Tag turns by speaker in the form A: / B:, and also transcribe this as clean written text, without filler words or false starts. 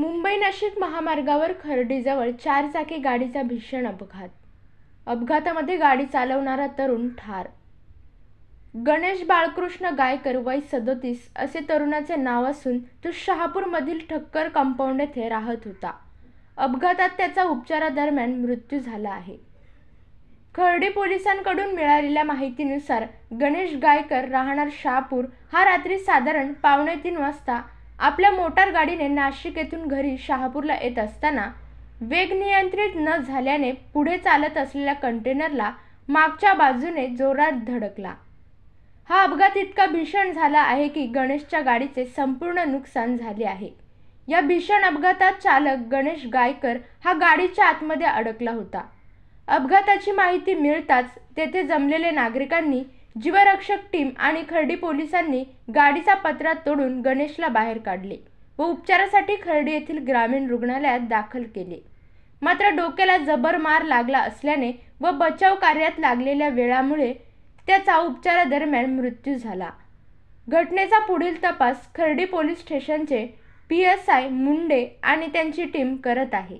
A: मुंबई नाशिक महामार्गावर खर्डीजवळ 4 चाकी गाडीचा भीषण अपघात. अपघातामध्ये गाडी चालवणारा तरुण ठार. गणेश बाळकृष्ण गायकर वय 37 असे तरुणाचे नाव असून तो शहापूरमधील ठक्कर कंपाऊंड येथे राहत होता. अपघातात त्याचा उपचारादरम्यान मृत्यू झाला आहे. खर्डी पोलिसांकडून मिळालेल्या माहितीनुसार गणेश गायकर राहणार शहापूर हा रात्री साधारण 2:45 वाजता आपल्या मोटार गाडीने नाशिक येथून घरी शहापूरला येत असताना वेग नियंत्रित न झाल्याने पुढे चालत असलेल्या कंटेनरला मागच्या बाजूने जोरात धडकला. हा अपघात इतका भीषण झाला आहे की गणेशच्या गाडीचे संपूर्ण नुकसान झाले आहे. या भीषण अपघातात चालक गणेश गायकर हा गाडीच्या आतमध्ये अडकला होता. अपघाताची माहिती मिळताच तेथे जमलेल्या नागरिकांनी, जीवरक्षक टीम आणि खर्डी पोलिसांनी गाडीचा पत्रा तोडून गणेशला बाहेर काढले व उपचारासाठी खर्डी येथील ग्रामीण रुग्णालयात दाखल केले. मात्र डोक्याला जबर मार लागला असल्याने व बचाव कार्यात लागलेल्या वेळामुळे त्याचा उपचारादरम्यान मृत्यू झाला. घटनेचा पुढील तपास खर्डी पोलीस स्टेशनचे PSI मुंडे आणि त्यांची टीम करत आहे.